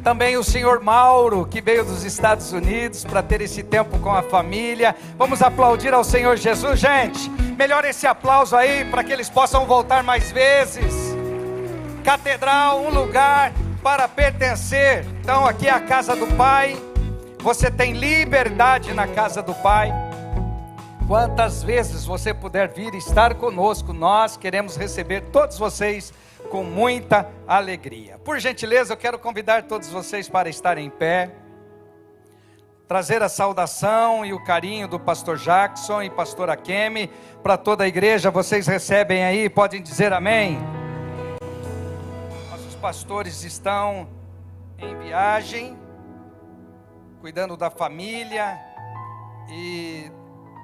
Também o senhor Mauro, que veio dos Estados Unidos para ter esse tempo com a família. Vamos aplaudir ao Senhor Jesus, gente. Melhora esse aplauso aí para que eles possam voltar mais vezes. Catedral, um lugar para pertencer. Então aqui é a casa do Pai. Você tem liberdade na casa do Pai. Quantas vezes você puder vir estar conosco, nós queremos receber todos vocês com muita alegria. Por gentileza, eu quero convidar todos vocês para estarem em pé, trazer a saudação e o carinho do pastor Jackson e pastora Kemi para toda a igreja. Vocês recebem aí, podem dizer amém. Nossos pastores estão em viagem, cuidando da família e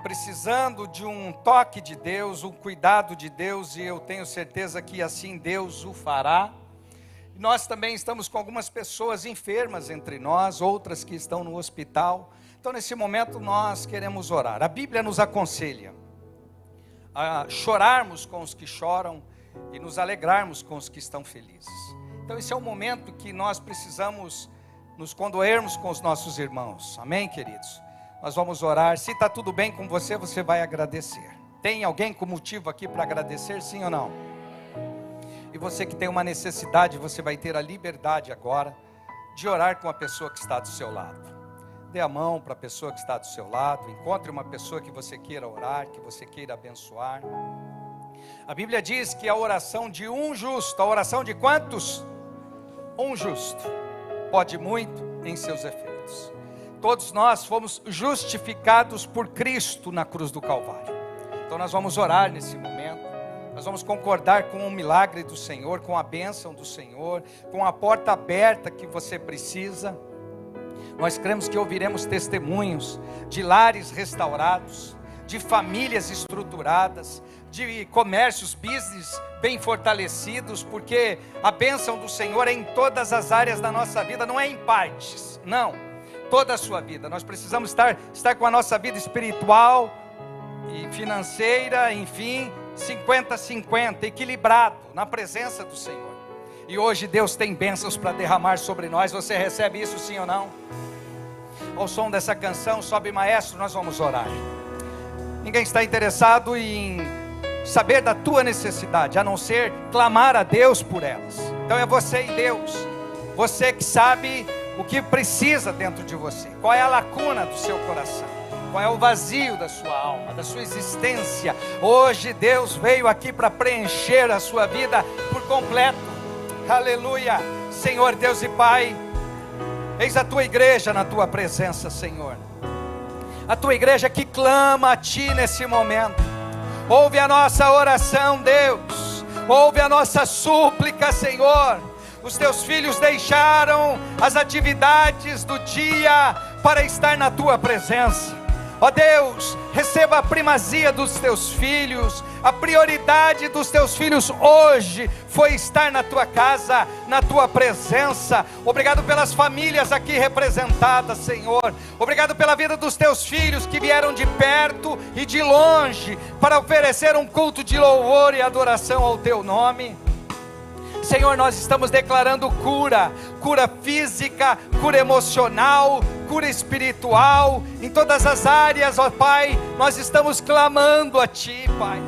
precisando de um toque de Deus, um cuidado de Deus, e eu tenho certeza que assim Deus o fará. Nós também estamos com algumas pessoas enfermas entre nós, outras que estão no hospital. Então nesse momento nós queremos orar. A Bíblia nos aconselha a chorarmos com os que choram e nos alegrarmos com os que estão felizes. Então esse é o momento que nós precisamos nos condoermos com os nossos irmãos. Amém, queridos? Nós vamos orar. Se está tudo bem com você, você vai agradecer. Tem alguém com motivo aqui para agradecer, sim ou não? E você que tem uma necessidade, você vai ter a liberdade agora de orar com a pessoa que está do seu lado. Dê a mão para a pessoa que está do seu lado. Encontre uma pessoa que você queira orar, que você queira abençoar. A Bíblia diz que a oração de um justo, a oração de quantos? Um justo, pode muito em seus efeitos. Todos nós fomos justificados por Cristo na cruz do Calvário. Então nós vamos orar nesse momento. Nós vamos concordar com o milagre do Senhor, com a bênção do Senhor, com a porta aberta que você precisa. Nós cremos que ouviremos testemunhos de lares restaurados, de famílias estruturadas, de comércios, business bem fortalecidos, porque a bênção do Senhor é em todas as áreas da nossa vida, não é em partes, não. Toda a sua vida, nós precisamos estar com a nossa vida espiritual e financeira, enfim, 50-50, equilibrado, na presença do Senhor. E hoje Deus tem bênçãos para derramar sobre nós. Você recebe isso, sim ou não? Ao som dessa canção, sobe maestro, nós vamos orar. Ninguém está interessado em saber da tua necessidade, a não ser clamar a Deus por elas. Então é você e Deus, você que sabe o que precisa dentro de você, qual é a lacuna do seu coração, qual é o vazio da sua alma, da sua existência. Hoje Deus veio aqui para preencher a sua vida por completo. Aleluia. Senhor Deus e Pai, eis a tua igreja na tua presença, Senhor. A tua igreja que clama a ti nesse momento. Ouve a nossa oração, Deus. Ouve a nossa súplica, Senhor. Os teus filhos deixaram as atividades do dia para estar na tua presença. Ó Deus, receba a primazia dos teus filhos. A prioridade dos teus filhos hoje foi estar na tua casa, na tua presença. Obrigado pelas famílias aqui representadas, Senhor. Obrigado pela vida dos teus filhos que vieram de perto e de longe para oferecer um culto de louvor e adoração ao teu nome. Senhor, nós estamos declarando cura física, cura emocional, cura espiritual, em todas as áreas, ó Pai, nós estamos clamando a Ti, Pai.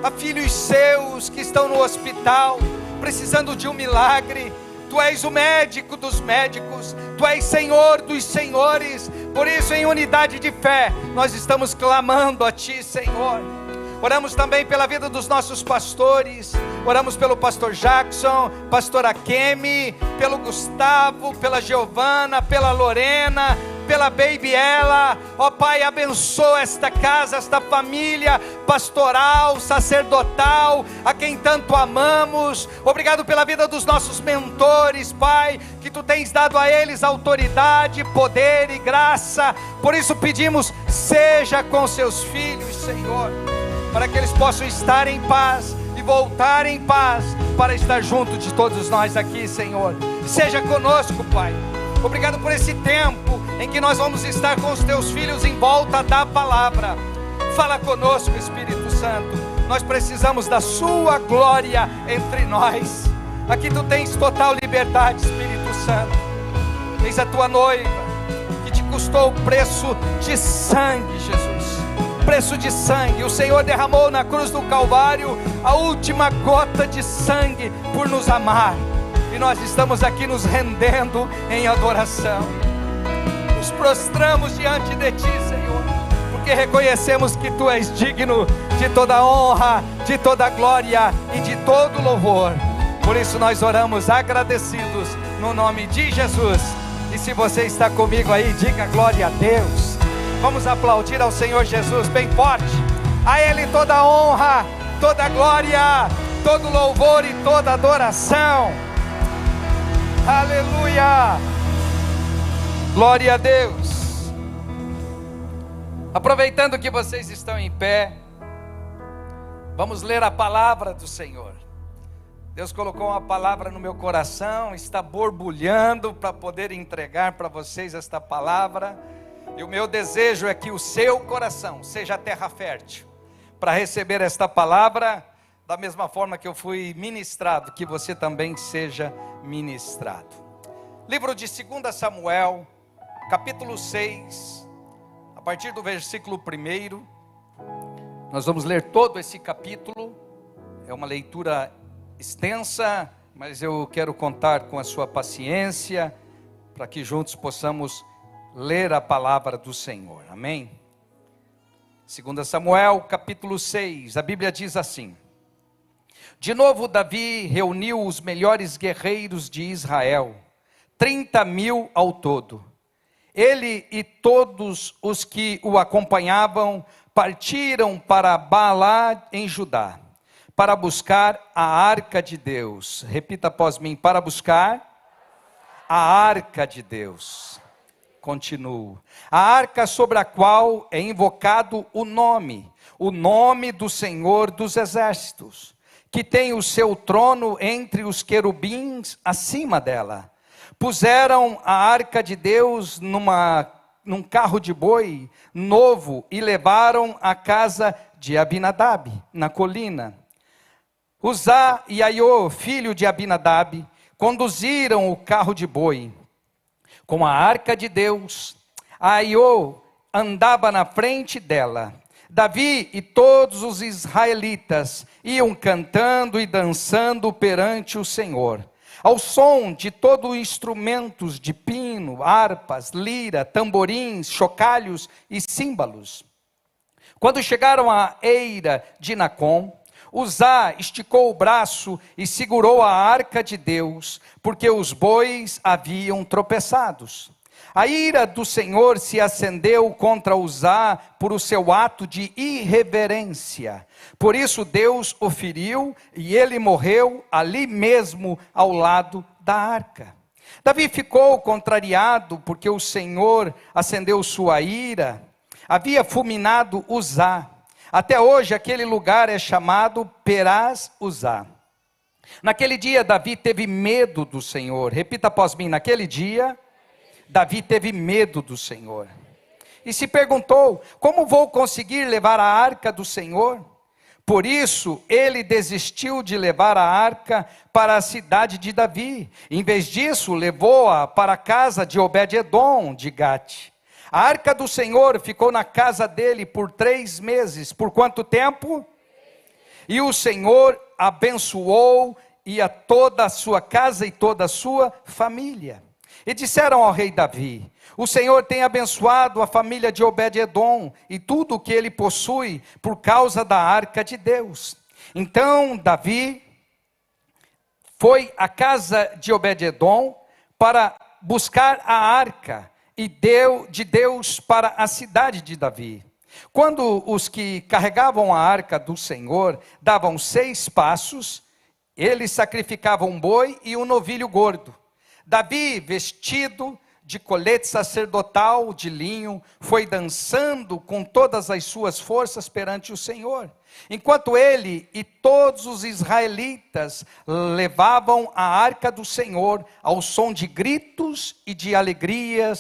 Há filhos seus que estão no hospital, precisando de um milagre. Tu és o médico dos médicos, Tu és Senhor dos senhores. Por isso, em unidade de fé, nós estamos clamando a Ti, Senhor. Oramos também pela vida dos nossos pastores. Oramos pelo pastor Jackson, pastora Kemi, pelo Gustavo, pela Giovana, pela Lorena, pela Baby Ela. Ó Pai, abençoa esta casa, esta família pastoral, sacerdotal, a quem tanto amamos. Obrigado pela vida dos nossos mentores, Pai, que Tu tens dado a eles autoridade, poder e graça. Por isso pedimos, seja com seus filhos, Senhor, para que eles possam estar em paz e voltar em paz para estar junto de todos nós aqui, Senhor. Seja conosco, Pai. Obrigado por esse tempo em que nós vamos estar com os teus filhos em volta da palavra. Fala conosco, Espírito Santo. Nós precisamos da sua glória entre nós. Aqui Tu tens total liberdade, Espírito Santo. Eis a tua noiva, que te custou o preço de sangue, Jesus. Preço de sangue. O Senhor derramou na cruz do Calvário a última gota de sangue por nos amar. E nós estamos aqui nos rendendo em adoração. Nos prostramos diante de ti, Senhor, porque reconhecemos que tu és digno de toda honra, de toda glória e de todo louvor. Por isso nós oramos agradecidos no nome de Jesus. E se você está comigo aí, diga glória a Deus. Vamos aplaudir ao Senhor Jesus bem forte. A Ele toda honra, toda glória, todo louvor e toda adoração. Aleluia. Glória a Deus. Aproveitando que vocês estão em pé, vamos ler a palavra do Senhor. Deus colocou uma palavra no meu coração, está borbulhando para poder entregar para vocês esta palavra. E o meu desejo é que o seu coração seja terra fértil para receber esta palavra, da mesma forma que eu fui ministrado, que você também seja ministrado. Livro de 2 Samuel, capítulo 6, a partir do versículo 1, nós vamos ler todo esse capítulo. É uma leitura extensa, mas eu quero contar com a sua paciência, para que juntos possamos ler a palavra do Senhor, amém? 2 Samuel capítulo 6, a Bíblia diz assim: de novo Davi reuniu os melhores guerreiros de Israel, 30.000 ao todo. Ele e todos os que o acompanhavam partiram para Baalá em Judá, para buscar a arca de Deus. Repita após mim: para buscar a arca de Deus. Continuo. A arca sobre a qual é invocado o nome do Senhor dos Exércitos, que tem o seu trono entre os querubins acima dela. Puseram a arca de Deus num carro de boi novo e levaram à casa de Abinadab, na colina. Uzá e Aiô, filho de Abinadab, conduziram o carro de boi com a arca de Deus. Aiô andava na frente dela. Davi e todos os israelitas iam cantando e dançando perante o Senhor, ao som de todos os instrumentos de pino, harpas, lira, tamborins, chocalhos e símbolos. Quando chegaram à eira de Nacon, Uzá esticou o braço e segurou a arca de Deus, porque os bois haviam tropeçados. A ira do Senhor se acendeu contra Uzá por o seu ato de irreverência. Por isso Deus o feriu e ele morreu ali mesmo ao lado da arca. Davi ficou contrariado porque o Senhor acendeu sua ira. Havia fulminado Uzá. Até hoje aquele lugar é chamado Perás-Uzá. Naquele dia Davi teve medo do Senhor. Repita após mim: naquele dia Davi teve medo do Senhor. E se perguntou: como vou conseguir levar a arca do Senhor? Por isso ele desistiu de levar a arca para a cidade de Davi. Em vez disso, levou-a para a casa de Obed-edom de Gate. A arca do Senhor ficou na casa dele por 3 meses. Por quanto tempo? E o Senhor abençoou e a toda a sua casa e toda a sua família. E disseram ao rei Davi: o Senhor tem abençoado a família de Obed-edom e tudo o que ele possui por causa da arca de Deus. Então Davi foi à casa de Obed-edom para buscar a arca e deu de Deus para a cidade de Davi. Quando os que carregavam a arca do Senhor davam 6 passos, eles sacrificavam um boi e um novilho gordo. Davi, vestido de colete sacerdotal de linho, foi dançando com todas as suas forças perante o Senhor, enquanto ele e todos os israelitas levavam a arca do Senhor ao som de gritos e de alegria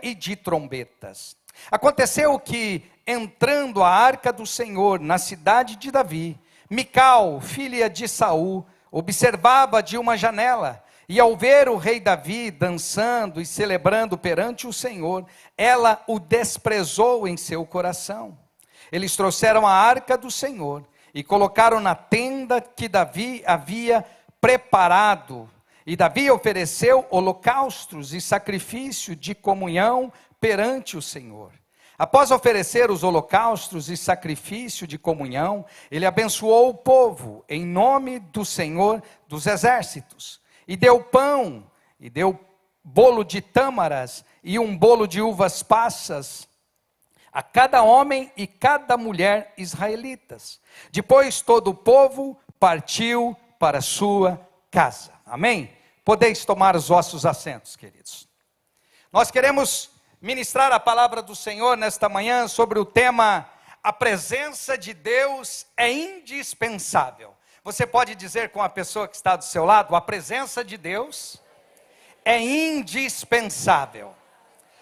e de trombetas. Aconteceu que, entrando a arca do Senhor na cidade de Davi, Mical, filha de Saul, observava de uma janela. E ao ver o rei Davi dançando e celebrando perante o Senhor, ela o desprezou em seu coração. Eles trouxeram a arca do Senhor e colocaram na tenda que Davi havia preparado. E Davi ofereceu holocaustos e sacrifício de comunhão perante o Senhor. Após oferecer os holocaustos e sacrifício de comunhão, ele abençoou o povo em nome do Senhor dos exércitos. E deu pão, e deu bolo de tâmaras e um bolo de uvas passas a cada homem e cada mulher israelitas. Depois todo o povo partiu para sua casa. Amém? Podeis tomar os vossos assentos, queridos. Nós queremos ministrar a palavra do Senhor nesta manhã sobre o tema: a presença de Deus é indispensável. Você pode dizer com a pessoa que está do seu lado: a presença de Deus é indispensável.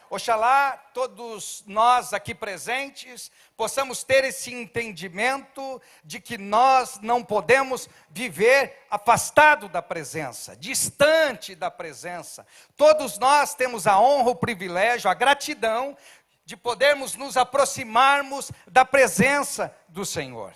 Oxalá todos nós aqui presentes possamos ter esse entendimento de que nós não podemos viver afastado da presença, distante da presença. Todos nós temos a honra, o privilégio, a gratidão de podermos nos aproximarmos da presença do Senhor.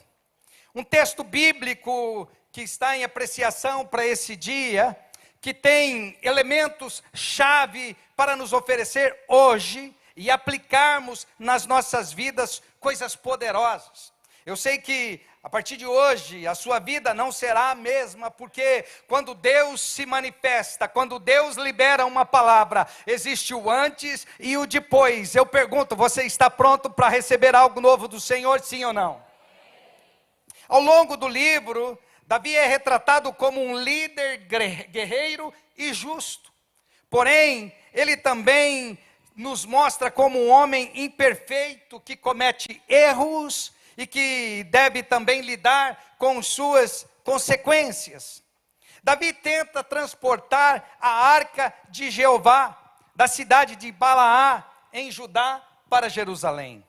Um texto bíblico que está em apreciação para esse dia, que tem elementos-chave para nos oferecer hoje e aplicarmos nas nossas vidas coisas poderosas. Eu sei que a partir de hoje a sua vida não será a mesma, porque quando Deus se manifesta, quando Deus libera uma palavra, existe o antes e o depois. Eu pergunto: você está pronto para receber algo novo do Senhor, sim ou não? Ao longo do livro, Davi é retratado como um líder guerreiro e justo. Porém, ele também nos mostra como um homem imperfeito que comete erros e que deve também lidar com suas consequências. Davi tenta transportar a arca de Jeová da cidade de Balaá, em Judá, para Jerusalém.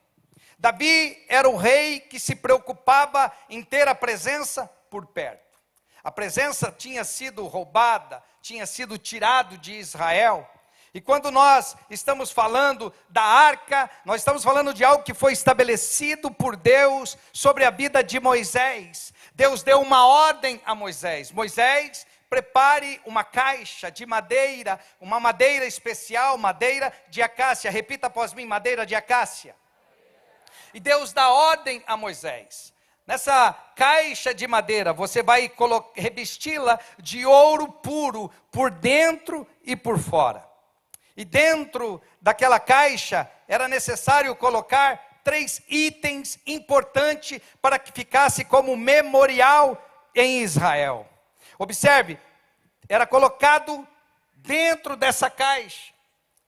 Davi era o rei que se preocupava em ter a presença por perto. A presença tinha sido roubada, tinha sido tirado de Israel. E quando nós estamos falando da arca, nós estamos falando de algo que foi estabelecido por Deus sobre a vida de Moisés. Deus deu uma ordem a Moisés: Moisés, prepare uma caixa de madeira, uma madeira especial, madeira de acácia. Repita após mim: madeira de acácia. E Deus dá ordem a Moisés: nessa caixa de madeira, você vai revesti-la de ouro puro, por dentro e por fora. E dentro daquela caixa, era necessário colocar 3 itens importantes, para que ficasse como memorial em Israel. Observe, era colocado dentro dessa caixa,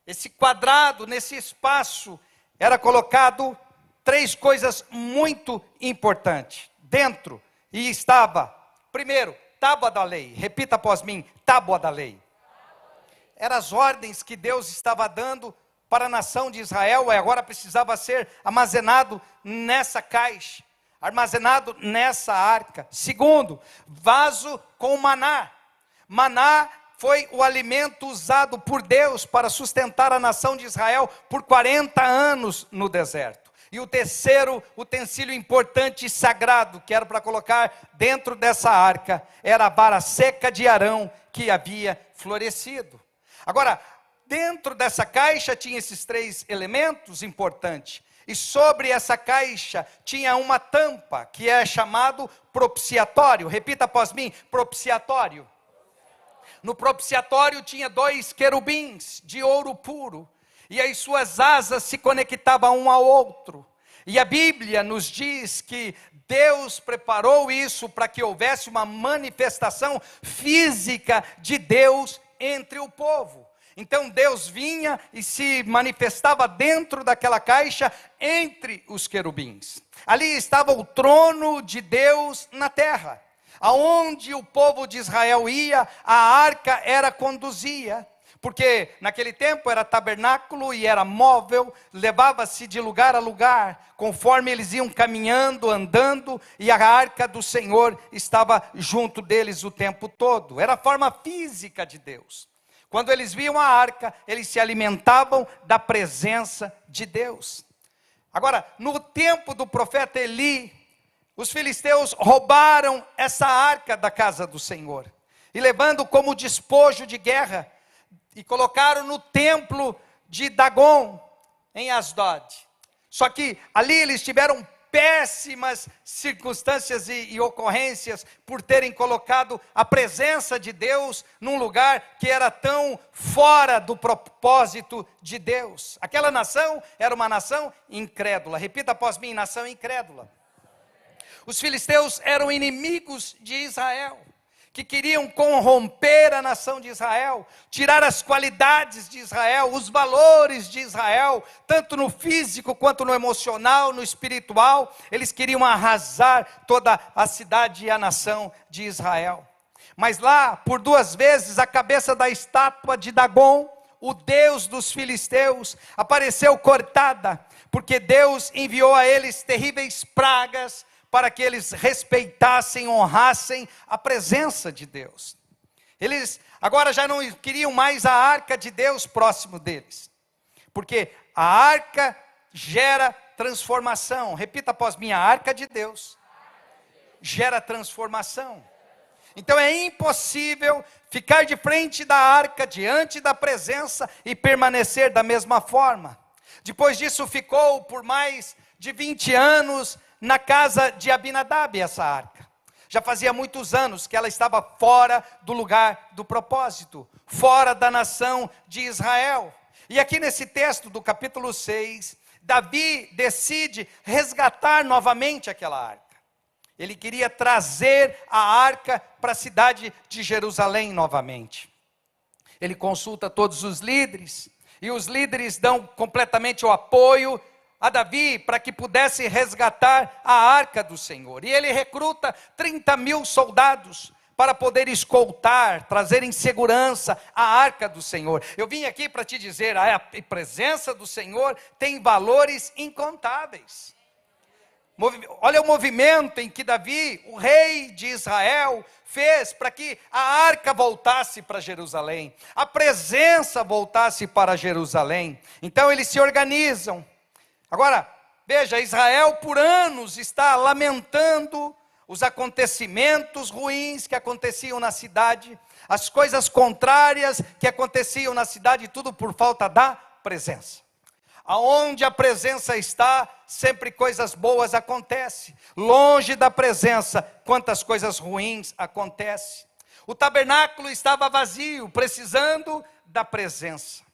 esse quadrado, nesse espaço, era colocado 3 coisas muito importantes. Dentro, e estava, primeiro, tábua da lei. Repita após mim: tábua da lei. Eram as ordens que Deus estava dando para a nação de Israel, e agora precisava ser armazenado nessa caixa, armazenado nessa arca. Segundo, vaso com maná. Maná foi o alimento usado por Deus para sustentar a nação de Israel por 40 anos no deserto. E o terceiro utensílio importante e sagrado, que era para colocar dentro dessa arca, era a vara seca de Arão, que havia florescido. Agora, dentro dessa caixa tinha esses 3 elementos importantes. E sobre essa caixa tinha uma tampa, que é chamado propiciatório. Repita após mim: propiciatório. No propiciatório tinha 2 querubins de ouro puro, e as suas asas se conectavam um ao outro. E a Bíblia nos diz que Deus preparou isso para que houvesse uma manifestação física de Deus entre o povo. Então Deus vinha e se manifestava dentro daquela caixa, entre os querubins. Ali estava o trono de Deus na terra. Aonde o povo de Israel ia, a arca era conduzida. porque naquele tempo era tabernáculo e era móvel, levava-se de lugar a lugar, conforme eles iam caminhando, andando, e a arca do Senhor estava junto deles o tempo todo. Era a forma física de Deus. Quando eles viam a arca, eles se alimentavam da presença de Deus. Agora, no tempo do profeta Eli, os filisteus roubaram essa arca da casa do Senhor, e levando como despojo de guerra, e colocaram no templo de Dagon, em Asdod. Só que ali eles tiveram péssimas circunstâncias e ocorrências, por terem colocado a presença de Deus num lugar que era tão fora do propósito de Deus. Aquela nação era uma nação incrédula. Repita após mim: nação incrédula. Os filisteus eram inimigos de Israel, que queriam corromper a nação de Israel, tirar as qualidades de Israel, os valores de Israel, tanto no físico quanto no emocional, no espiritual. Eles queriam arrasar toda a cidade e a nação de Israel. Mas lá, por 2 vezes, a cabeça da estátua de Dagon, o deus dos filisteus, apareceu cortada, porque Deus enviou a eles terríveis pragas, para que eles respeitassem, honrassem a presença de Deus. Eles agora já não queriam mais a arca de Deus próximo deles, porque a arca gera transformação. Repita após mim: a arca de Deus gera transformação. Então é impossível ficar de frente da arca, diante da presença, e permanecer da mesma forma. Depois disso ficou por mais de 20 anos na casa de Abinadab essa arca. Já fazia muitos anos que ela estava fora do lugar do propósito, fora da nação de Israel. E aqui nesse texto do capítulo 6, Davi decide resgatar novamente aquela arca. Ele queria trazer a arca para a cidade de Jerusalém novamente. Ele consulta todos os líderes, e os líderes dão completamente o apoio a Davi para que pudesse resgatar a arca do Senhor. E ele recruta 30.000 soldados para poder escoltar, trazer em segurança a arca do Senhor. Eu vim aqui para te dizer, a presença do Senhor tem valores incontáveis. Olha o movimento em que Davi, o rei de Israel, fez para que a arca voltasse para Jerusalém, a presença voltasse para Jerusalém. Então eles se organizam. Agora, veja, Israel por anos está lamentando os acontecimentos ruins que aconteciam na cidade, as coisas contrárias que aconteciam na cidade, tudo por falta da presença. Aonde a presença está, sempre coisas boas acontecem. Longe da presença, quantas coisas ruins acontecem. O tabernáculo estava vazio, precisando da presença.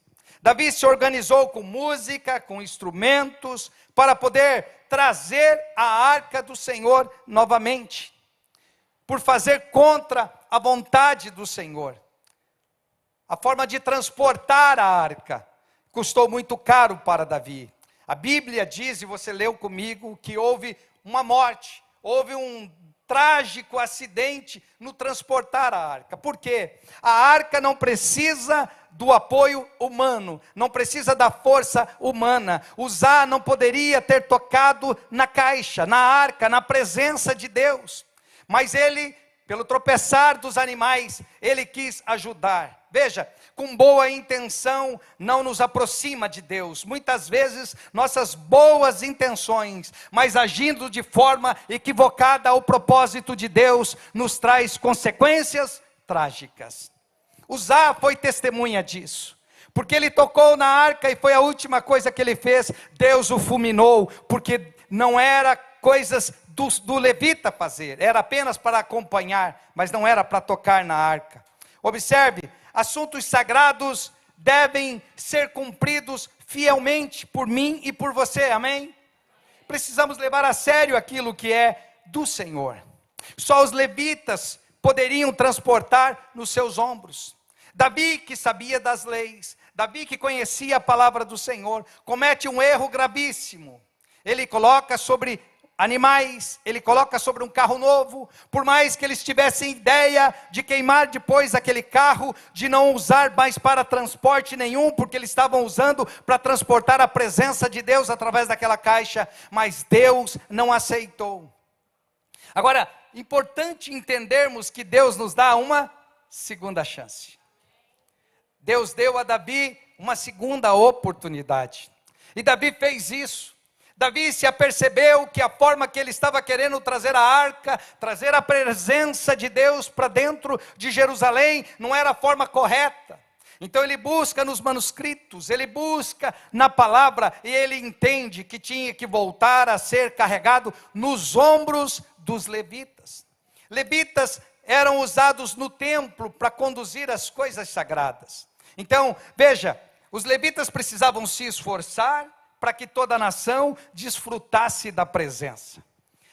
Davi se organizou com música, com instrumentos, para poder trazer a arca do Senhor novamente, por fazer contra a vontade do Senhor. A forma de transportar a arca custou muito caro para Davi. A Bíblia diz, e você leu comigo, que houve uma morte, houve um trágico acidente no transportar a arca. Por quê? A arca não precisa do apoio humano, não precisa da força humana. Uzá não poderia ter tocado na caixa, na arca, na presença de Deus, mas ele, pelo tropeçar dos animais, ele quis ajudar. Veja, com boa intenção não nos aproxima de Deus. Muitas vezes nossas boas intenções, mas agindo de forma equivocada ao propósito de Deus, nos traz consequências trágicas. Uzá foi testemunha disso, porque ele tocou na arca e foi a última coisa que ele fez. Deus o fulminou, porque não era coisas do levita fazer, era apenas para acompanhar, mas não era para tocar na arca. Observe, assuntos sagrados devem ser cumpridos fielmente por mim e por você, amém? Precisamos levar a sério aquilo que é do Senhor. Só os levitas poderiam transportar nos seus ombros. Davi, que sabia das leis, Davi, que conhecia a palavra do Senhor, comete um erro gravíssimo. Ele coloca sobre animais, ele coloca sobre um carro novo. Por mais que eles tivessem ideia de queimar depois aquele carro, de não usar mais para transporte nenhum, porque eles estavam usando para transportar a presença de Deus através daquela caixa, mas Deus não aceitou. Agora, importante entendermos que Deus nos dá uma segunda chance. Deus deu a Davi uma segunda oportunidade, e Davi fez isso. Davi se apercebeu que a forma que ele estava querendo trazer a arca, trazer a presença de Deus para dentro de Jerusalém, não era a forma correta. Então ele busca nos manuscritos, ele busca na palavra, e ele entende que tinha que voltar a ser carregado nos ombros dos levitas. Levitas eram usados no templo para conduzir as coisas sagradas. Então, veja, os levitas precisavam se esforçar para que toda a nação desfrutasse da presença.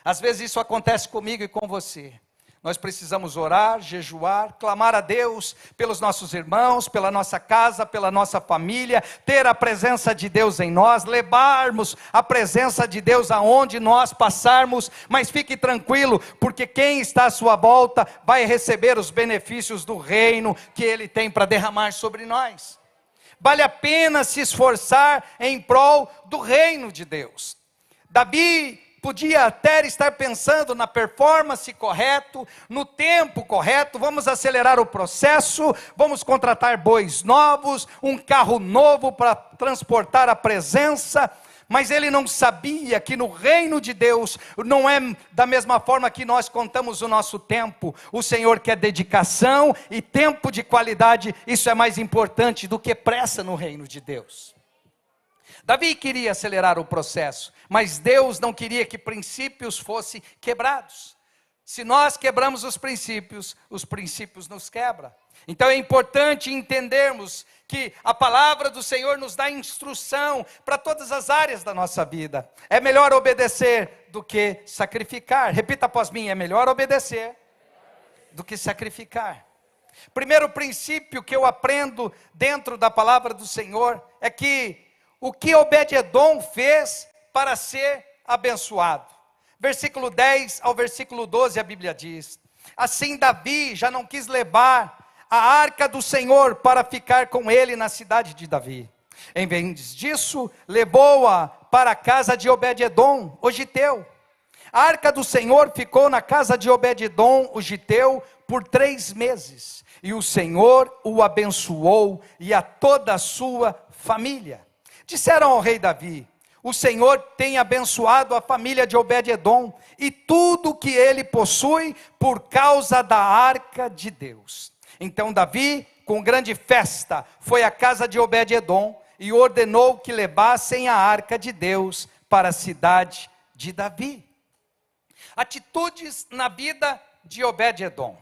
Às vezes isso acontece comigo e com você. Nós precisamos orar, jejuar, clamar a Deus pelos nossos irmãos, pela nossa casa, pela nossa família, ter a presença de Deus em nós, levarmos a presença de Deus aonde nós passarmos, mas fique tranquilo, porque quem está à sua volta vai receber os benefícios do reino que Ele tem para derramar sobre nós. Vale a pena se esforçar em prol do reino de Deus. Davi podia até estar pensando na performance correta, no tempo correto. Vamos acelerar o processo, vamos contratar bois novos, um carro novo para transportar a presença. Mas ele não sabia que no reino de Deus, não é da mesma forma que nós contamos o nosso tempo. O Senhor quer dedicação e tempo de qualidade. Isso é mais importante do que pressa no reino de Deus. Davi queria acelerar o processo, mas Deus não queria que princípios fossem quebrados. Se nós quebramos os princípios nos quebram. Então é importante entendermos que a palavra do Senhor nos dá instrução para todas as áreas da nossa vida. É melhor obedecer do que sacrificar. Repita após mim: é melhor obedecer do que sacrificar. Primeiro princípio que eu aprendo dentro da palavra do Senhor é que o que Obed-edom fez para ser abençoado. Versículo 10 ao versículo 12 a Bíblia diz: assim Davi já não quis levar a arca do Senhor para ficar com ele na cidade de Davi. Em vez disso, levou-a para a casa de Obed-edom, o giteu. A arca do Senhor ficou na casa de Obed-edom, o giteu, por 3 meses. E o Senhor o abençoou e a toda a sua família. Disseram ao rei Davi: o Senhor tem abençoado a família de Obed-edom e tudo que ele possui por causa da arca de Deus. Então Davi, com grande festa, foi à casa de Obed-edom e ordenou que levassem a arca de Deus para a cidade de Davi. Atitudes na vida de Obed-edom.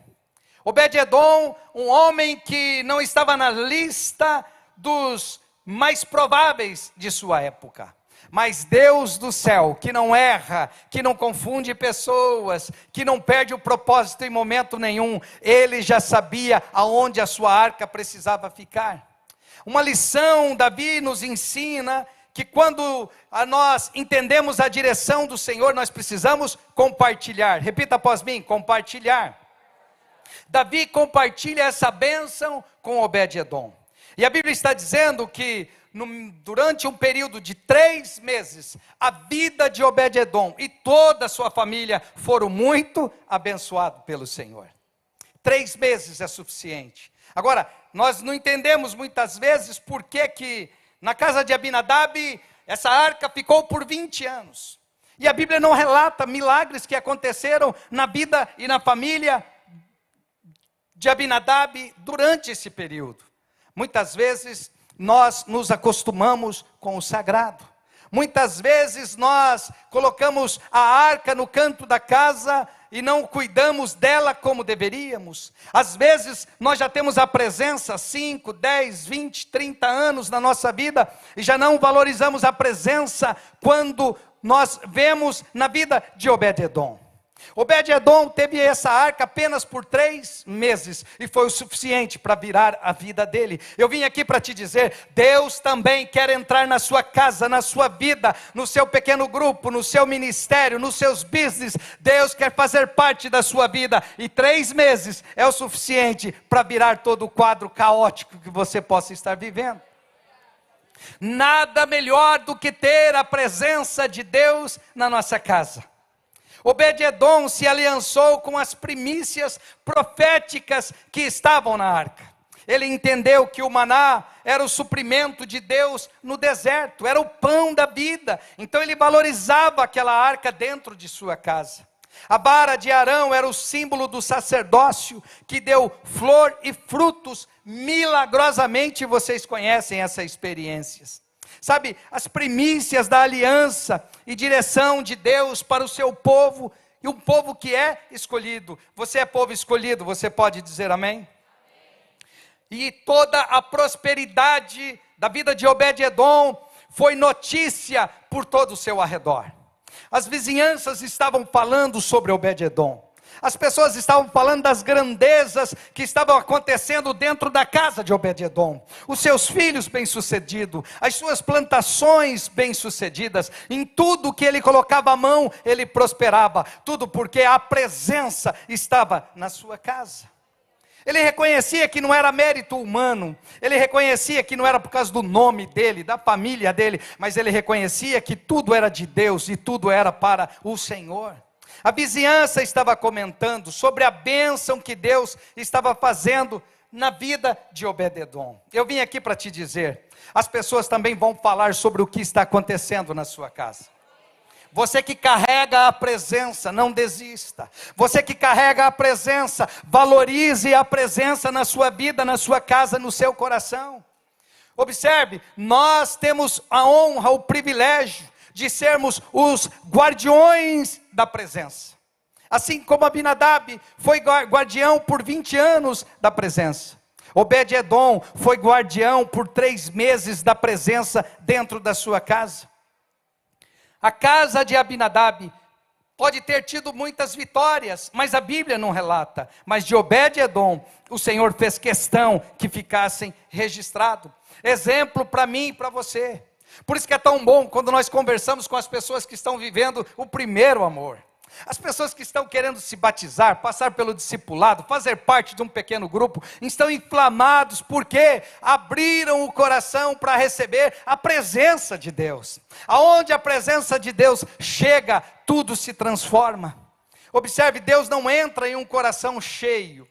Obed-edom, um homem que não estava na lista dos mais prováveis de sua época. Mas Deus do céu, que não erra, que não confunde pessoas, que não perde o propósito em momento nenhum, ele já sabia aonde a sua arca precisava ficar. Uma lição, Davi nos ensina que quando nós entendemos a direção do Senhor, nós precisamos compartilhar. Repita após mim: compartilhar. Davi compartilha essa bênção com Obed-edom. E a Bíblia está dizendo que durante um período de 3 meses, a vida de Obed-edom e toda a sua família foram muito abençoados pelo Senhor. 3 meses é suficiente. Agora, nós não entendemos muitas vezes por que na casa de Abinadab, essa arca ficou por 20 anos. E a Bíblia não relata milagres que aconteceram na vida e na família de Abinadab durante esse período. Muitas vezes nós nos acostumamos com o sagrado. Muitas vezes nós colocamos a arca no canto da casa e não cuidamos dela como deveríamos. Às vezes nós já temos a presença 5, 10, 20, 30 anos na nossa vida e já não valorizamos a presença quando nós vemos na vida de Obed-edom. Obed-edom teve essa arca apenas por 3 meses, e foi o suficiente para virar a vida dele. Eu vim aqui para te dizer, Deus também quer entrar na sua casa, na sua vida, no seu pequeno grupo, no seu ministério, nos seus business. Deus quer fazer parte da sua vida, e 3 meses é o suficiente para virar todo o quadro caótico que você possa estar vivendo. Nada melhor do que ter a presença de Deus na nossa casa. Obed-edom se aliançou com as primícias proféticas que estavam na arca. Ele entendeu que o maná era o suprimento de Deus no deserto, era o pão da vida. Então ele valorizava aquela arca dentro de sua casa. A vara de Arão era o símbolo do sacerdócio que deu flor e frutos milagrosamente. Vocês conhecem essas experiências. Sabe, as primícias da aliança e direção de Deus para o seu povo, e um povo que é escolhido. Você é povo escolhido, você pode dizer amém? E toda a prosperidade da vida de Obed-edom foi notícia por todo o seu arredor. As vizinhanças estavam falando sobre Obed-edom. As pessoas estavam falando das grandezas que estavam acontecendo dentro da casa de Obed-edom. Os seus filhos bem-sucedidos, as suas plantações bem-sucedidas. Em tudo que ele colocava a mão, ele prosperava. Tudo porque a presença estava na sua casa. Ele reconhecia que não era mérito humano. Ele reconhecia que não era por causa do nome dele, da família dele. Mas ele reconhecia que tudo era de Deus e tudo era para o Senhor. A vizinhança estava comentando sobre a bênção que Deus estava fazendo na vida de Obed-edom. Eu vim aqui para te dizer, as pessoas também vão falar sobre o que está acontecendo na sua casa. Você que carrega a presença, não desista. Você que carrega a presença, valorize a presença na sua vida, na sua casa, no seu coração. Observe, nós temos a honra, o privilégio de sermos os guardiões da presença. Assim como Abinadab foi guardião por 20 anos da presença. Obed-edom foi guardião por 3 meses da presença dentro da sua casa. A casa de Abinadab pode ter tido muitas vitórias, mas a Bíblia não relata. Mas de Obed-edom, o Senhor fez questão que ficassem registrados. Exemplo para mim e para você. Por isso que é tão bom quando nós conversamos com as pessoas que estão vivendo o primeiro amor. As pessoas que estão querendo se batizar, passar pelo discipulado, fazer parte de um pequeno grupo, estão inflamados porque abriram o coração para receber a presença de Deus. Aonde a presença de Deus chega, tudo se transforma. Observe, Deus não entra em um coração cheio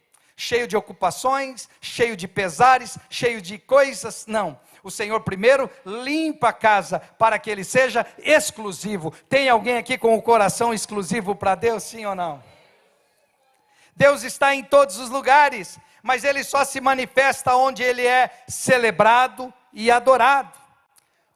de ocupações, cheio de pesares, cheio de coisas, não. O Senhor primeiro limpa a casa para que ele seja exclusivo. Tem alguém aqui com o coração exclusivo para Deus, sim ou não? Deus está em todos os lugares, mas ele só se manifesta onde ele é celebrado e adorado.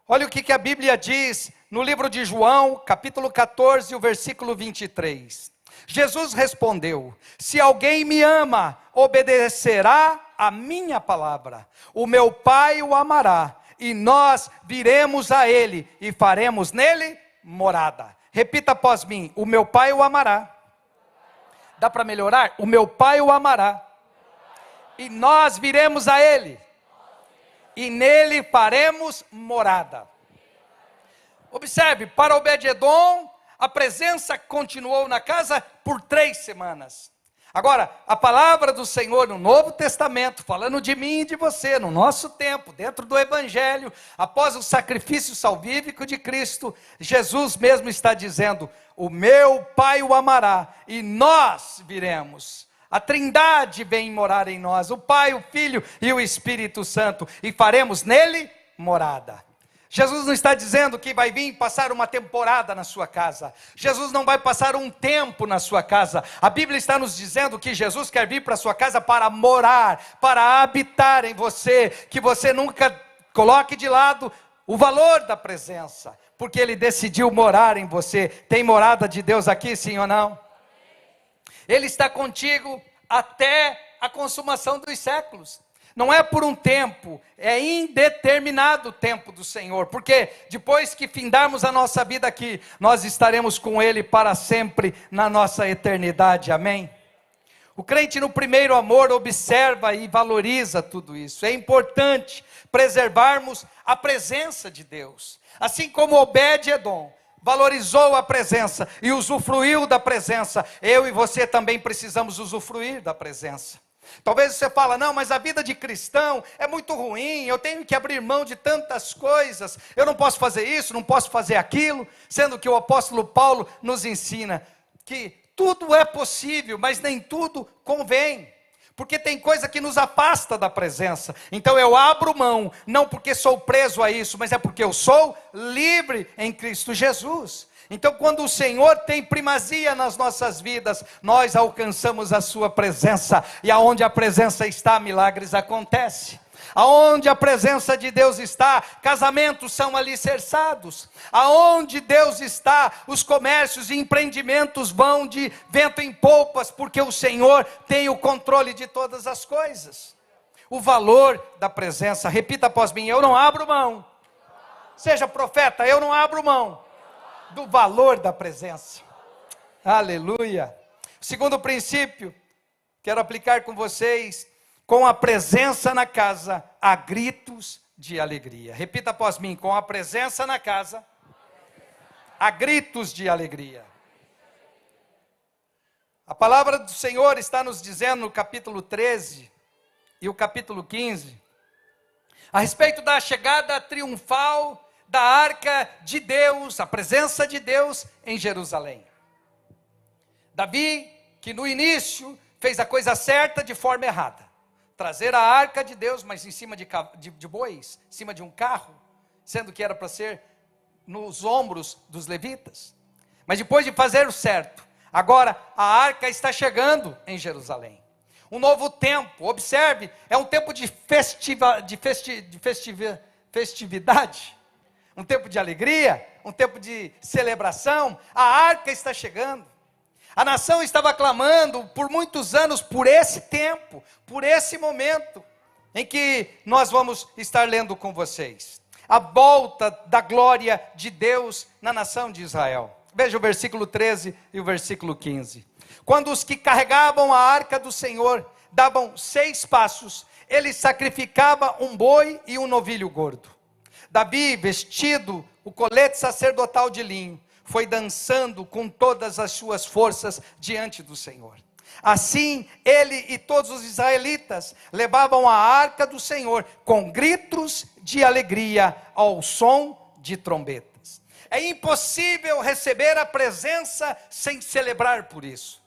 Olha o que a Bíblia diz no livro de João, capítulo 14, o versículo 23. Jesus respondeu: se alguém me ama, obedecerá a minha palavra. O meu Pai o amará, e nós viremos a ele e faremos nele morada. Repita após mim: o meu Pai o amará. Dá para melhorar? O meu Pai o amará, e nós viremos a ele, e nele faremos morada. Observe, para Obed-edom, a presença continuou na casa por 3 semanas. Agora, a palavra do Senhor no Novo Testamento, falando de mim e de você, no nosso tempo, dentro do Evangelho, após o sacrifício salvífico de Cristo, Jesus mesmo está dizendo: o meu Pai o amará, e nós viremos. A Trindade vem morar em nós, o Pai, o Filho e o Espírito Santo, e faremos nele morada. Jesus não está dizendo que vai vir passar uma temporada na sua casa. Jesus não vai passar um tempo na sua casa. A Bíblia está nos dizendo que Jesus quer vir para a sua casa para morar, para habitar em você. Que você nunca coloque de lado o valor da presença, porque Ele decidiu morar em você. Tem morada de Deus aqui, sim ou não? Ele está contigo até a consumação dos séculos. Não é por um tempo, é indeterminado o tempo do Senhor, porque depois que findarmos a nossa vida aqui, nós estaremos com Ele para sempre na nossa eternidade, amém? O crente no primeiro amor observa e valoriza tudo isso. É importante preservarmos a presença de Deus, assim como Obed-Edom valorizou a presença e usufruiu da presença, eu e você também precisamos usufruir da presença. Talvez você fala, não, mas a vida de cristão é muito ruim, eu tenho que abrir mão de tantas coisas, eu não posso fazer isso, não posso fazer aquilo, sendo que o apóstolo Paulo nos ensina que tudo é possível, mas nem tudo convém, porque tem coisa que nos afasta da presença. Então eu abro mão, não porque sou preso a isso, mas é porque eu sou livre em Cristo Jesus. Então quando o Senhor tem primazia nas nossas vidas, nós alcançamos a sua presença, e aonde a presença está, milagres acontecem. Aonde a presença de Deus está, casamentos são alicerçados. Aonde Deus está, os comércios e empreendimentos vão de vento em polpas, porque o Senhor tem o controle de todas as coisas. O valor da presença, repita após mim, eu não abro mão. Seja profeta, eu não abro mão do valor da presença. Aleluia. Segundo princípio, quero aplicar com vocês: com a presença na casa, há gritos de alegria. Repita após mim, com a presença na casa, há gritos de alegria. A palavra do Senhor está nos dizendo no capítulo 13 e o capítulo 15, a respeito da chegada triunfal da arca de Deus, a presença de Deus em Jerusalém. Davi, que no início fez a coisa certa de forma errada, trazer a arca de Deus, mas em cima de bois, em cima de um carro, sendo que era para ser nos ombros dos levitas. Mas depois de fazer o certo, agora a arca está chegando em Jerusalém. Um novo tempo, observe, é um tempo de festividade, um tempo de alegria, um tempo de celebração. A arca está chegando. A nação estava clamando por muitos anos por esse tempo, por esse momento, em que nós vamos estar lendo com vocês. A volta da glória de Deus na nação de Israel. Veja o versículo 13 e o versículo 15. Quando os que carregavam a arca do Senhor davam 6 passos, ele sacrificava um boi e um novilho gordo. Davi, vestido o colete sacerdotal de linho, foi dançando com todas as suas forças diante do Senhor. Assim, ele e todos os israelitas levavam a arca do Senhor com gritos de alegria ao som de trombetas. É impossível receber a presença sem celebrar por isso.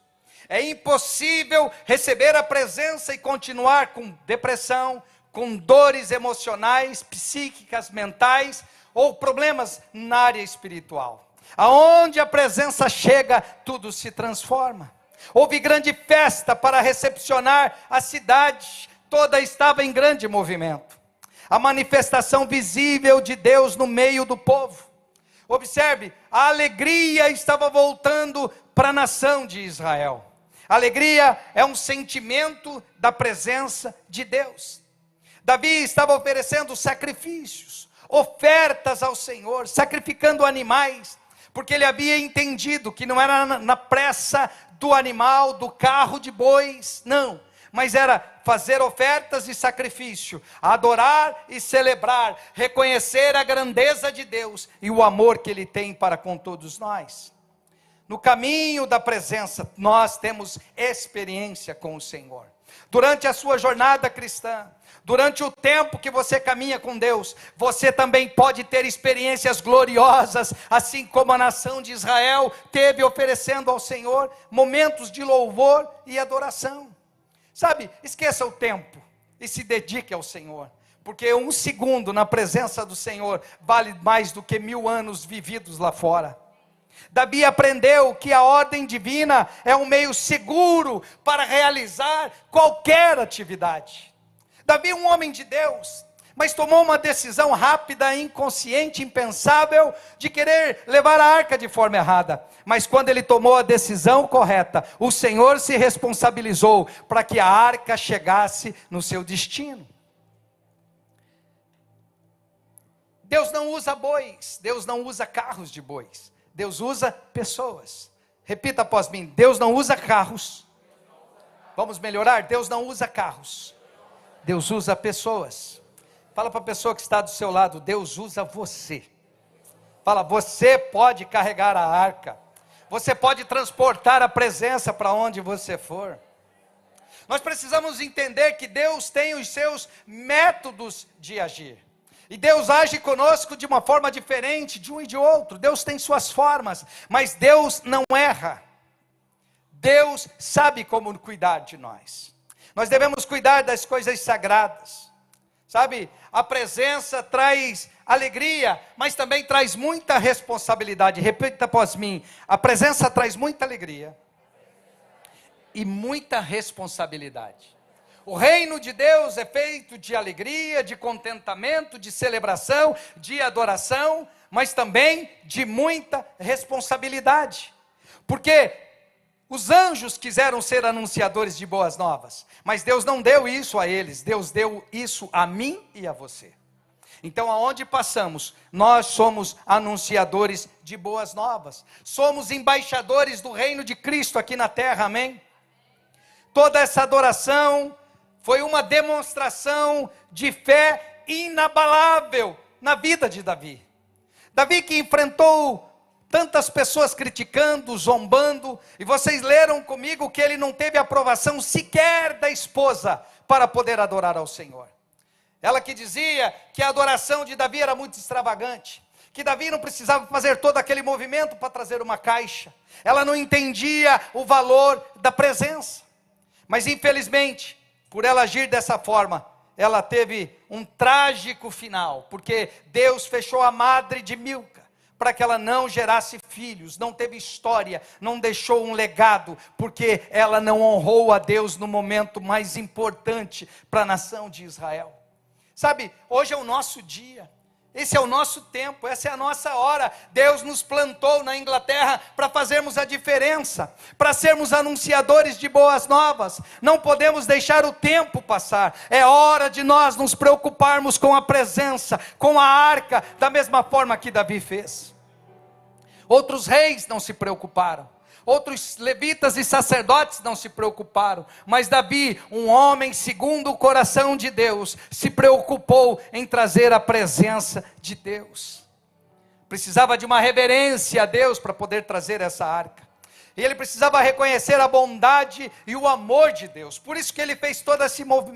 É impossível receber a presença e continuar com depressão, com dores emocionais, psíquicas, mentais, ou problemas na área espiritual. Aonde a presença chega, tudo se transforma. Houve grande festa para recepcionar a cidade, toda estava em grande movimento. A manifestação visível de Deus no meio do povo. Observe, a alegria estava voltando para a nação de Israel. A alegria é um sentimento da presença de Deus. Davi estava oferecendo sacrifícios, ofertas ao Senhor, sacrificando animais, porque ele havia entendido que não era na pressa do animal, do carro de bois, não, mas era fazer ofertas e sacrifício, adorar e celebrar, reconhecer a grandeza de Deus e o amor que Ele tem para com todos nós. No caminho da presença, nós temos experiência com o Senhor. Durante a sua jornada cristã, durante o tempo que você caminha com Deus, você também pode ter experiências gloriosas, assim como a nação de Israel teve, oferecendo ao Senhor momentos de louvor e adoração. Sabe, esqueça o tempo e se dedique ao Senhor, porque 1 segundo na presença do Senhor vale mais do que 1000 anos vividos lá fora. Davi aprendeu que a ordem divina é um meio seguro para realizar qualquer atividade. Davi, um homem de Deus, mas tomou uma decisão rápida, inconsciente, impensável, de querer levar a arca de forma errada. Mas quando ele tomou a decisão correta, o Senhor se responsabilizou para que a arca chegasse no seu destino. Deus não usa bois, Deus não usa carros de bois, Deus usa pessoas. Repita após mim: Deus não usa carros. Vamos melhorar? Deus não usa carros, Deus usa pessoas. Fala para a pessoa que está do seu lado: Deus usa você. Fala: você pode carregar a arca, você pode transportar a presença para onde você for. Nós precisamos entender que Deus tem os seus métodos de agir. E Deus age conosco de uma forma diferente de um e de outro. Deus tem suas formas, mas Deus não erra. Deus sabe como cuidar de nós. Nós devemos cuidar das coisas sagradas. Sabe, a presença traz alegria, mas também traz muita responsabilidade. Repita após mim: a presença traz muita alegria e muita responsabilidade. O reino de Deus é feito de alegria, de contentamento, de celebração, de adoração, mas também de muita responsabilidade. Porque os anjos quiseram ser anunciadores de boas novas, mas Deus não deu isso a eles, Deus deu isso a mim e a você. Então, aonde passamos, nós somos anunciadores de boas novas, somos embaixadores do reino de Cristo aqui na terra, amém? Toda essa adoração foi uma demonstração de fé inabalável na vida de Davi. Davi, que enfrentou tantas pessoas criticando, zombando, e vocês leram comigo que ele não teve aprovação sequer da esposa para poder adorar ao Senhor. Ela que dizia que a adoração de Davi era muito extravagante, que Davi não precisava fazer todo aquele movimento para trazer uma caixa. Ela não entendia o valor da presença. Mas infelizmente, por ela agir dessa forma, ela teve um trágico final, porque Deus fechou a madre de Milca, para que ela não gerasse filhos, não teve história, não deixou um legado, porque ela não honrou a Deus no momento mais importante para a nação de Israel. Sabe, hoje é o nosso dia, esse é o nosso tempo, essa é a nossa hora. Deus nos plantou na Inglaterra para fazermos a diferença, para sermos anunciadores de boas novas. Não podemos deixar o tempo passar, é hora de nós nos preocuparmos com a presença, com a arca, da mesma forma que Davi fez. Outros reis não se preocuparam, outros levitas e sacerdotes não se preocuparam, mas Davi, um homem segundo o coração de Deus, se preocupou em trazer a presença de Deus. Precisava de uma reverência a Deus para poder trazer essa arca, e ele precisava reconhecer a bondade e o amor de Deus. Por isso que ele fez toda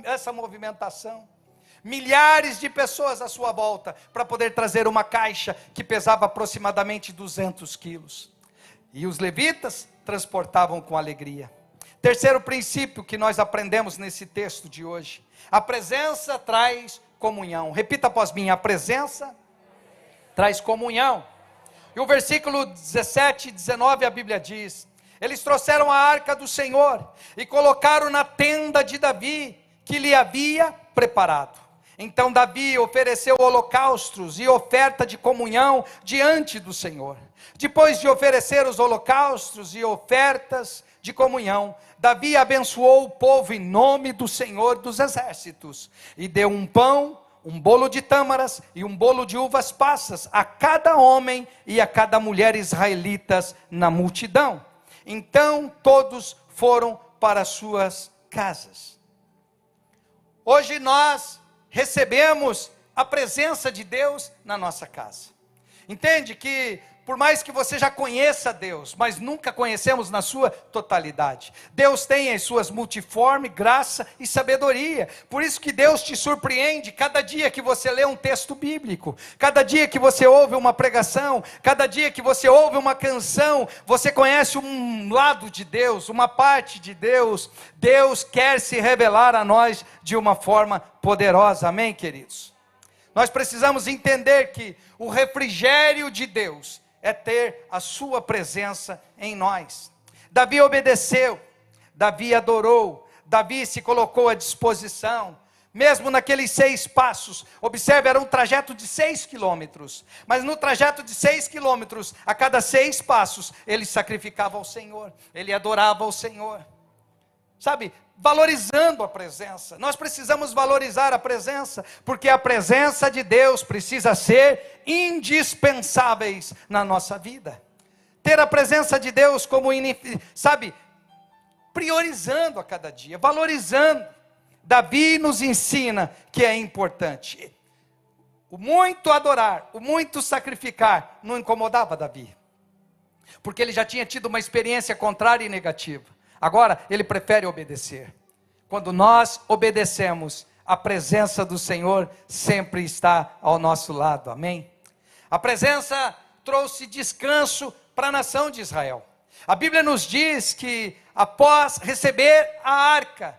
essa movimentação. Milhares de pessoas à sua volta, para poder trazer uma caixa que pesava aproximadamente 200 quilos. E os levitas transportavam com alegria. Terceiro princípio que nós aprendemos nesse texto de hoje: a presença traz comunhão. Repita após mim: a presença traz comunhão. E o versículo 17 e 19 a Bíblia diz: eles trouxeram a arca do Senhor e colocaram na tenda de Davi, que lhe havia preparado. Então Davi ofereceu holocaustos e oferta de comunhão diante do Senhor. Depois de oferecer os holocaustos e ofertas de comunhão, Davi abençoou o povo em nome do Senhor dos exércitos, e deu um pão, um bolo de tâmaras e um bolo de uvas passas a cada homem e a cada mulher israelitas na multidão. Então todos foram para suas casas. Hoje nós recebemos a presença de Deus na nossa casa. Entende que por mais que você já conheça Deus, mas nunca conhecemos na sua totalidade. Deus tem as suas multiforme graça e sabedoria. Por isso que Deus te surpreende cada dia que você lê um texto bíblico, cada dia que você ouve uma pregação, cada dia que você ouve uma canção, você conhece um lado de Deus, uma parte de Deus. Deus quer se revelar a nós de uma forma poderosa, amém, queridos? Nós precisamos entender que o refrigério de Deus é ter a sua presença em nós. Davi obedeceu, Davi adorou, Davi se colocou à disposição, mesmo naqueles 6 passos. Observe, era um trajeto de 6 quilômetros, mas no trajeto de 6 quilômetros, a cada 6 passos, ele sacrificava ao Senhor, ele adorava ao Senhor. sabe, valorizando a presença. Nós precisamos valorizar a presença, porque a presença de Deus precisa ser indispensáveis na nossa vida. Ter a presença de Deus como, sabe, priorizando a cada dia, valorizando. Davi nos ensina que é importante. O muito adorar, o muito sacrificar, não incomodava Davi, porque ele já tinha tido uma experiência contrária e negativa. Agora ele prefere obedecer. Quando nós obedecemos, a presença do Senhor sempre está ao nosso lado, amém? A presença trouxe descanso para a nação de Israel. A Bíblia nos diz que após receber a arca,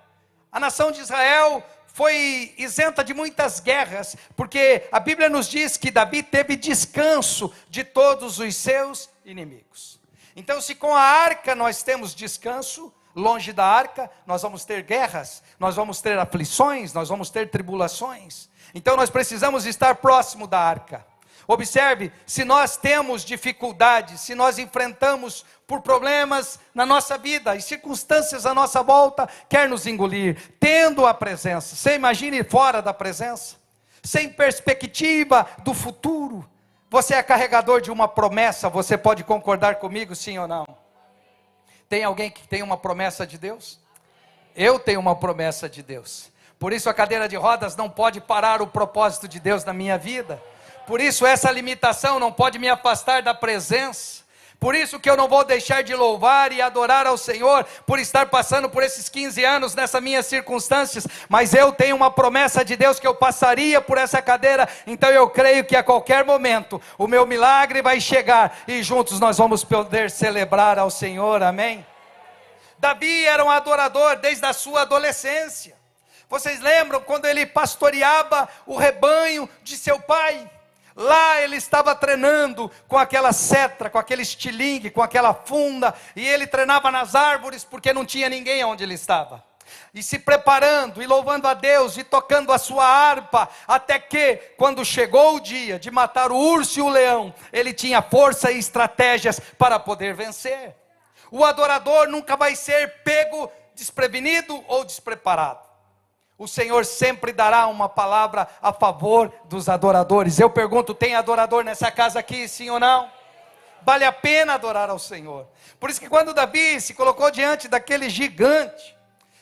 a nação de Israel foi isenta de muitas guerras, porque a Bíblia nos diz que Davi teve descanso de todos os seus inimigos. Então, se com a arca nós temos descanso, longe da arca nós vamos ter guerras, nós vamos ter aflições, nós vamos ter tribulações. Então nós precisamos estar próximo da arca. Observe, se nós temos dificuldades, se nós enfrentamos por problemas na nossa vida, e circunstâncias à nossa volta quer nos engolir, tendo a presença, você imagine fora da presença, sem perspectiva do futuro, você é carregador de uma promessa, você pode concordar comigo, sim ou não? Tem alguém que tem uma promessa de Deus? Eu tenho uma promessa de Deus, por isso a cadeira de rodas não pode parar o propósito de Deus na minha vida. Por isso essa limitação não pode me afastar da presença. Por isso que eu não vou deixar de louvar e adorar ao Senhor, por estar passando por esses 15 anos nessas minhas circunstâncias. Mas eu tenho uma promessa de Deus que eu passaria por essa cadeira. Então eu creio que a qualquer momento o meu milagre vai chegar. E juntos nós vamos poder celebrar ao Senhor, amém? Davi era um adorador desde a sua adolescência. Vocês lembram quando ele pastoreava o rebanho de seu pai? Lá ele estava treinando com aquela cetra, com aquele estilingue, com aquela funda, e ele treinava nas árvores, porque não tinha ninguém onde ele estava. E se preparando, e louvando a Deus, e tocando a sua harpa, até que, quando chegou o dia de matar o urso e o leão, ele tinha força e estratégias para poder vencer. O adorador nunca vai ser pego desprevenido ou despreparado. O Senhor sempre dará uma palavra a favor dos adoradores. Eu pergunto, tem adorador nessa casa aqui, sim ou não? Vale a pena adorar ao Senhor. Por isso que quando Davi se colocou diante daquele gigante,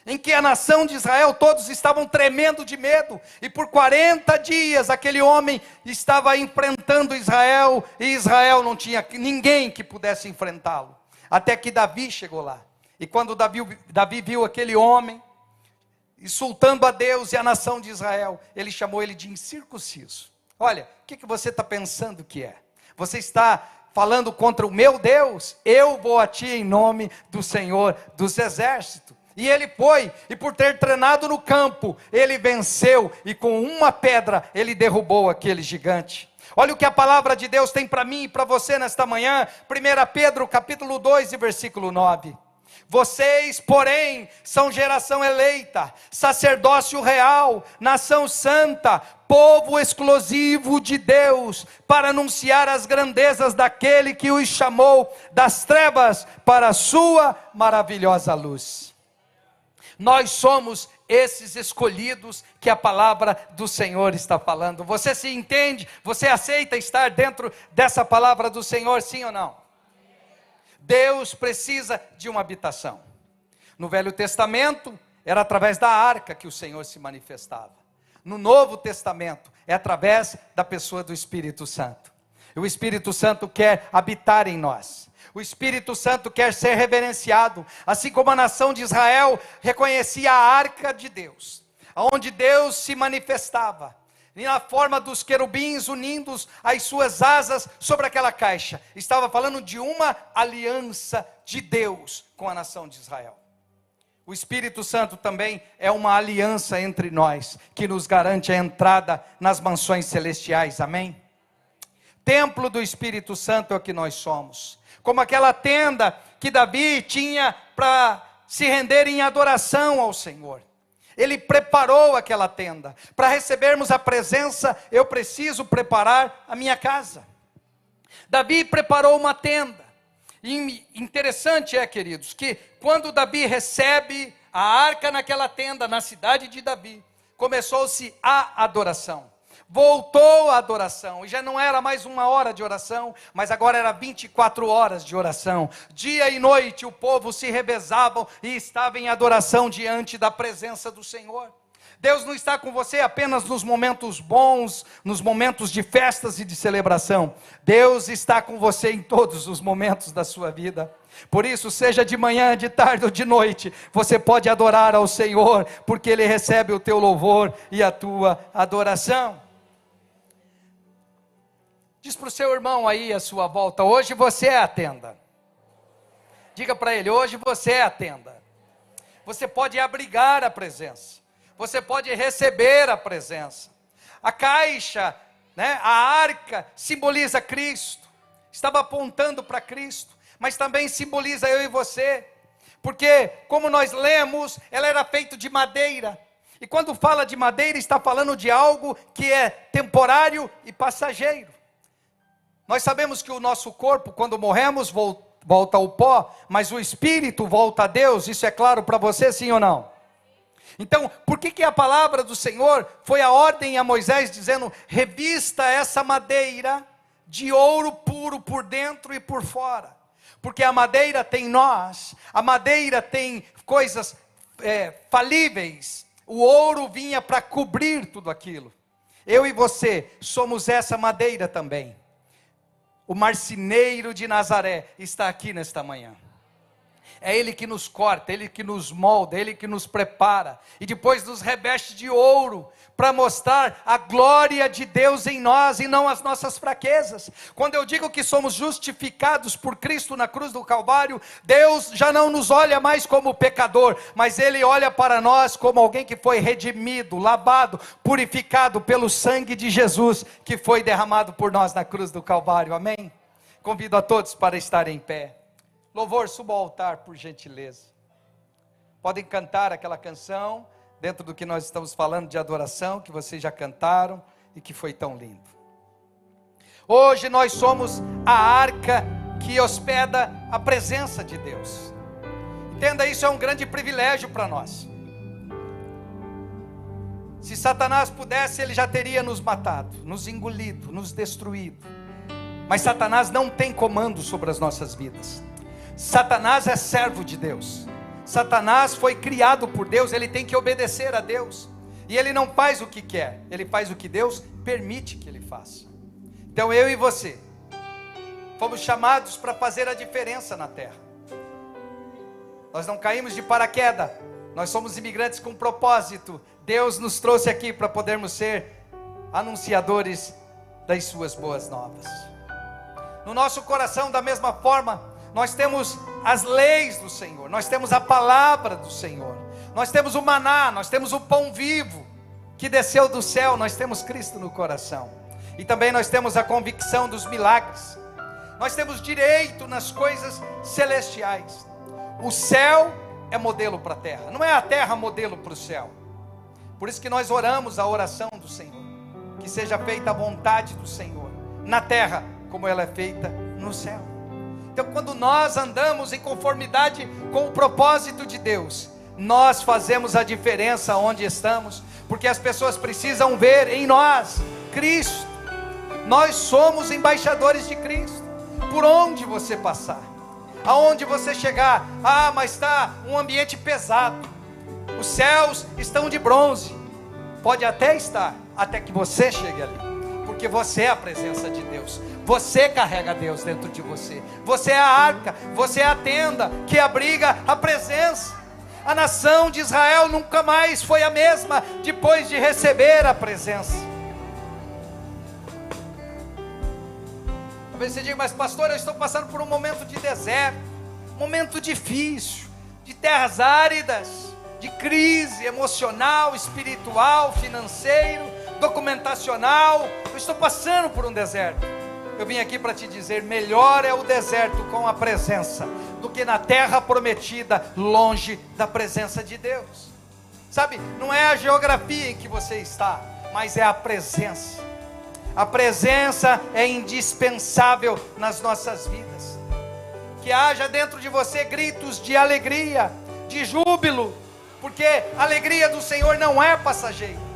em que a nação de Israel, todos estavam tremendo de medo, e por 40 dias aquele homem estava enfrentando Israel, e Israel não tinha ninguém que pudesse enfrentá-lo, até que Davi chegou lá. E quando Davi viu aquele homem, insultando a Deus e a nação de Israel, ele chamou ele de incircunciso. Olha, o que você está pensando que é? Você está falando contra o meu Deus? Eu vou a ti em nome do Senhor dos Exércitos. E ele foi, e por ter treinado no campo, ele venceu, e com uma pedra, ele derrubou aquele gigante. Olha o que a palavra de Deus tem para mim e para você nesta manhã, 1 Pedro capítulo 2 e versículo 9. Vocês, porém, são geração eleita, sacerdócio real, nação santa, povo exclusivo de Deus, para anunciar as grandezas daquele que os chamou das trevas para a sua maravilhosa luz. Nós somos esses escolhidos que a palavra do Senhor está falando. Você se entende? Você aceita estar dentro dessa palavra do Senhor, sim ou não? Deus precisa de uma habitação. No Velho Testamento, era através da arca que o Senhor se manifestava. No Novo Testamento, é através da pessoa do Espírito Santo. O Espírito Santo quer habitar em nós. O Espírito Santo quer ser reverenciado. Assim como a nação de Israel reconhecia a arca de Deus, onde Deus se manifestava. E na forma dos querubins unindo as suas asas sobre aquela caixa. Estava falando de uma aliança de Deus com a nação de Israel. O Espírito Santo também é uma aliança entre nós, que nos garante a entrada nas mansões celestiais, amém? Templo do Espírito Santo é o que nós somos. Como aquela tenda que Davi tinha para se render em adoração ao Senhor. Ele preparou aquela tenda. Para recebermos a presença, eu preciso preparar a minha casa. Davi preparou uma tenda. E interessante queridos, que quando Davi recebe a arca naquela tenda, na cidade de Davi, começou-se a adoração. Voltou a adoração, e já não era mais 1 hora de oração, mas agora era 24 horas de oração. Dia e noite o povo se revezavam e estava em adoração diante da presença do Senhor. Deus não está com você apenas nos momentos bons, nos momentos de festas e de celebração. Deus está com você em todos os momentos da sua vida. Por isso, seja de manhã, de tarde ou de noite, você pode adorar ao Senhor, porque Ele recebe o teu louvor e a tua adoração. Diz para o seu irmão aí à sua volta: hoje você é a tenda. Diga para ele: hoje você é a tenda. Você pode abrigar a presença. Você pode receber a presença. A caixa, né, a arca simboliza Cristo. Estava apontando para Cristo, mas também simboliza eu e você. Porque, como nós lemos, ela era feita de madeira. E quando fala de madeira, está falando de algo que é temporário e passageiro. Nós sabemos que o nosso corpo, quando morremos, volta ao pó, mas o espírito volta a Deus. Isso é claro para você, sim ou não? Então, por que a palavra do Senhor foi a ordem a Moisés, dizendo: revista essa madeira de ouro puro por dentro e por fora? Porque a madeira tem nós, a madeira tem coisas falíveis. O ouro vinha para cobrir tudo aquilo. Eu e você somos essa madeira também. O marceneiro de Nazaré está aqui nesta manhã. É Ele que nos corta, Ele que nos molda, Ele que nos prepara, e depois nos reveste de ouro, para mostrar a glória de Deus em nós, e não as nossas fraquezas. Quando eu digo que somos justificados por Cristo na cruz do Calvário, Deus já não nos olha mais como pecador, mas Ele olha para nós como alguém que foi redimido, lavado, purificado pelo sangue de Jesus, que foi derramado por nós na cruz do Calvário, amém? Convido a todos para estarem em pé. Louvor, suba ao altar, por gentileza. Podem cantar aquela canção, dentro do que nós estamos falando de adoração, que vocês já cantaram, e que foi tão lindo. Hoje nós somos a arca que hospeda a presença de Deus. Entenda, isso é um grande privilégio para nós. Se Satanás pudesse, ele já teria nos matado, nos engolido, nos destruído. Mas Satanás não tem comando sobre as nossas vidas. Satanás é servo de Deus. Satanás foi criado por Deus, ele tem que obedecer a Deus. E ele não faz o que quer, ele faz o que Deus permite que ele faça. Então eu e você fomos chamados para fazer a diferença na terra. Nós não caímos de paraquedas, nós somos imigrantes com propósito. Deus nos trouxe aqui para podermos ser anunciadores das suas boas novas. No nosso coração, da mesma forma, nós temos as leis do Senhor, nós temos a palavra do Senhor, nós temos o maná, nós temos o pão vivo, que desceu do céu, nós temos Cristo no coração, e também nós temos a convicção dos milagres, nós temos direito nas coisas celestiais. O céu é modelo para a terra, não é a terra modelo para o céu. Por isso que nós oramos a oração do Senhor, que seja feita a vontade do Senhor, na terra, como ela é feita no céu. Então, quando nós andamos em conformidade com o propósito de Deus, nós fazemos a diferença onde estamos, porque as pessoas precisam ver em nós Cristo. Nós somos embaixadores de Cristo, por onde você passar, aonde você chegar. Mas está um ambiente pesado, os céus estão de bronze. Pode até estar, até que você chegue ali, porque você é a presença de Deus, você carrega Deus dentro de você, você é a arca, você é a tenda que abriga a presença. A nação de Israel nunca mais foi a mesma depois de receber a presença. Talvez você diga: mas pastor, eu estou passando por um momento de deserto, um momento difícil, de terras áridas, de crise emocional, espiritual, financeiro, documentacional. Eu estou passando por um deserto. Eu vim aqui para te dizer: melhor é o deserto com a presença, do que na terra prometida, longe da presença de Deus. Sabe, não é a geografia em que você está, mas é a presença. A presença é indispensável nas nossas vidas. Que haja dentro de você gritos de alegria, de júbilo, porque a alegria do Senhor não é passageira.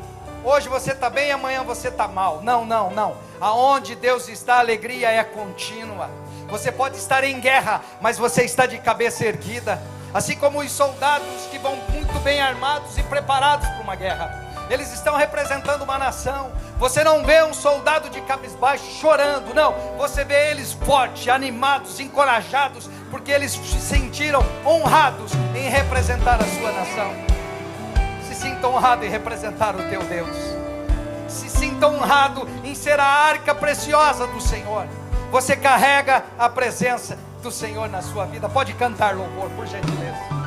Hoje você está bem, amanhã você está mal. Não, não, não. Aonde Deus está, a alegria é contínua. Você pode estar em guerra, mas você está de cabeça erguida. Assim como os soldados que vão muito bem armados e preparados para uma guerra. Eles estão representando uma nação. Você não vê um soldado de cabisbaixo chorando, não. Você vê eles fortes, animados, encorajados, porque eles se sentiram honrados em representar a sua nação. Se sinta honrado em representar o teu Deus. Se sinta honrado em ser a arca preciosa do Senhor. Você carrega a presença do Senhor na sua vida. Pode cantar louvor, por gentileza.